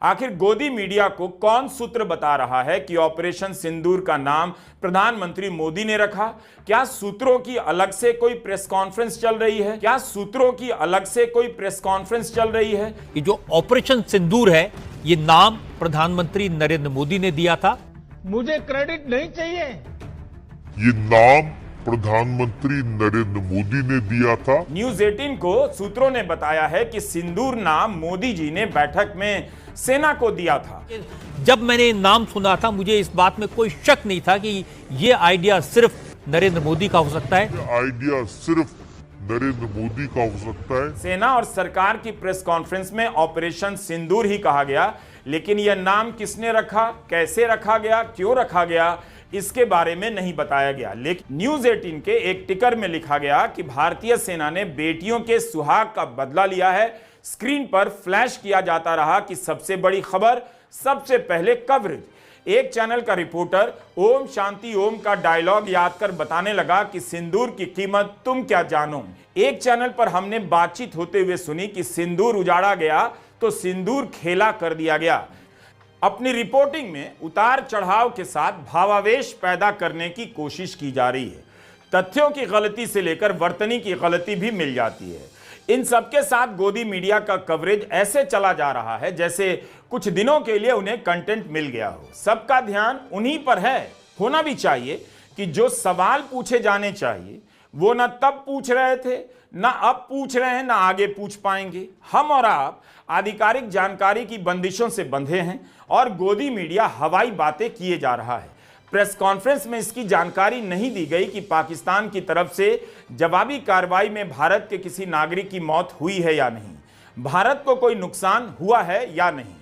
आखिर गोदी मीडिया को कौन सूत्र बता रहा है कि ऑपरेशन सिंदूर का नाम प्रधानमंत्री मोदी ने रखा? क्या सूत्रों की अलग से कोई प्रेस कॉन्फ्रेंस चल रही है? क्या सूत्रों की अलग से कोई प्रेस कॉन्फ्रेंस चल रही है? ये जो ऑपरेशन सिंदूर है, ये नाम प्रधानमंत्री नरेंद्र मोदी ने दिया था। मुझे क्रेडिट नहीं चाहिए। ये नाम प्रधानमंत्री नरेंद्र मोदी ने दिया था। न्यूज 18 को सूत्रों ने बताया है कि सिंदूर नाम मोदी जी ने बैठक में सेना को दिया था। जब मैंने नाम सुना था, मुझे इस बात में कोई शक नहीं था कि ये आइडिया सिर्फ नरेंद्र मोदी का हो सकता है। ये आइडिया सिर्फ नरेंद्र मोदी का हो सकता है। सेना और सरकार की प्रेस कॉन्फ्रेंस में ऑपरेशन सिंदूर ही कहा गया, लेकिन यह नाम किसने रखा, कैसे रखा गया, क्यों रखा गया, इसके बारे में नहीं बताया गया। लेकिन न्यूज 18 के एक टिकर में लिखा गया कि भारतीय सेना ने बेटियों के सुहाग का बदला लिया है। स्क्रीन पर फ्लैश किया जाता रहा कि सबसे बड़ी खबर, सबसे पहले कवरेज। एक चैनल का रिपोर्टर ओम शांति ओम का डायलॉग याद कर बताने लगा कि सिंदूर की कीमत तुम क्या जानो। एक चैनल पर हमने बातचीत होते हुए सुनी कि सिंदूर उजाड़ा गया तो सिंदूर खेला कर दिया गया। अपनी रिपोर्टिंग में उतार चढ़ाव के साथ भावावेश पैदा करने की कोशिश की जा रही है। तथ्यों की गलती से लेकर वर्तनी की गलती भी मिल जाती है। इन सबके साथ गोदी मीडिया का कवरेज ऐसे चला जा रहा है जैसे कुछ दिनों के लिए उन्हें कंटेंट मिल गया हो। सबका ध्यान उन्हीं पर है। होना भी चाहिए कि जो सवाल पूछे जाने चाहिए वो न तब पूछ रहे थे, न अब पूछ रहे हैं, न आगे पूछ पाएंगे। हम और आप आधिकारिक जानकारी की बंदिशों से बंधे हैं और गोदी मीडिया हवाई बातें किए जा रहा है। प्रेस कॉन्फ्रेंस में इसकी जानकारी नहीं दी गई कि पाकिस्तान की तरफ से जवाबी कार्रवाई में भारत के किसी नागरिक की मौत हुई है या नहीं, भारत को कोई नुकसान हुआ है या नहीं।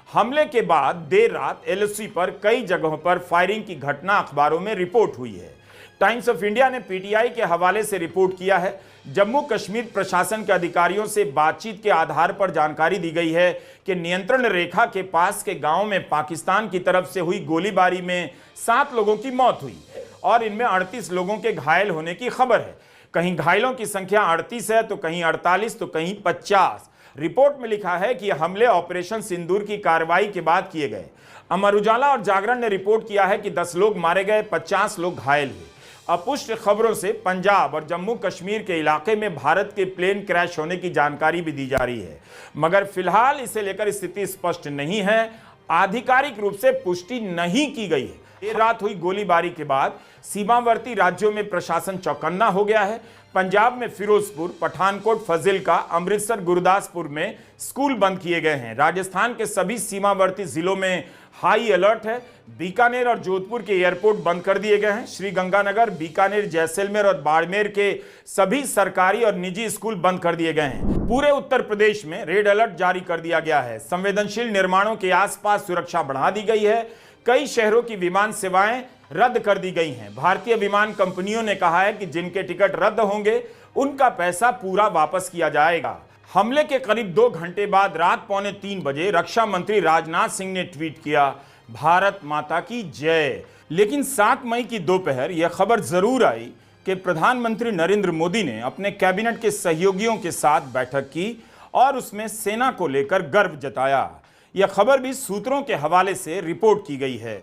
हमले के बाद देर रात एलओसी पर कई जगहों पर फायरिंग की घटना अखबारों में रिपोर्ट हुई है। टाइम्स ऑफ इंडिया ने पीटीआई के हवाले से रिपोर्ट किया है। जम्मू कश्मीर प्रशासन के अधिकारियों से बातचीत के आधार पर जानकारी दी गई है कि नियंत्रण रेखा के पास के गांव में पाकिस्तान की तरफ से हुई गोलीबारी में 7 लोगों की मौत हुई और इनमें 38 लोगों के घायल होने की खबर है। कहीं घायलों की संख्या 38 है तो कहीं 48 तो कहीं 50। रिपोर्ट में लिखा है कि यह हमले ऑपरेशन सिंदूर की कार्रवाई के बाद किए गए। अमर उजाला और जागरण ने रिपोर्ट किया है कि 10 लोग मारे गए, 50 लोग घायल हुए। अपुष्ट खबरों से पंजाब और जम्मू कश्मीर के इलाके में भारत के प्लेन क्रैश होने की जानकारी भी दी जा रही है, मगर फिलहाल इसे लेकर स्थिति स्पष्ट नहीं है। आधिकारिक रूप से पुष्टि नहीं की गई है। देर रात हुई गोलीबारी के बाद सीमावर्ती राज्यों में प्रशासन चौकन्ना हो गया है। पंजाब में फिरोजपुर, पठानकोट, फजिल्का, अमृतसर, गुरदासपुर में स्कूल बंद किए गए हैं। राजस्थान के सभी सीमावर्ती जिलों में हाई अलर्ट है। बीकानेर और जोधपुर के एयरपोर्ट बंद कर दिए गए हैं। श्रीगंगानगर, बीकानेर, जैसलमेर और बाड़मेर के सभी सरकारी और निजी स्कूल बंद कर दिए गए हैं। पूरे उत्तर प्रदेश में रेड अलर्ट जारी कर दिया गया है। संवेदनशील निर्माणों के आसपास सुरक्षा बढ़ा दी गई है। कई शहरों की विमान सेवाएं रद्द कर दी गई हैं। भारतीय विमान कंपनियों ने कहा है कि जिनके टिकट रद्द होंगे उनका पैसा पूरा वापस किया जाएगा। हमले के करीब 2 घंटे बाद रात 2:45 बजे रक्षा मंत्री राजनाथ सिंह ने ट्वीट किया, भारत माता की जय। लेकिन 7 मई की दोपहर यह खबर जरूर आई कि प्रधानमंत्री नरेंद्र मोदी ने अपने कैबिनेट के सहयोगियों के साथ बैठक की और उसमें सेना को लेकर गर्व जताया। यह खबर भी सूत्रों के हवाले से रिपोर्ट की गई है।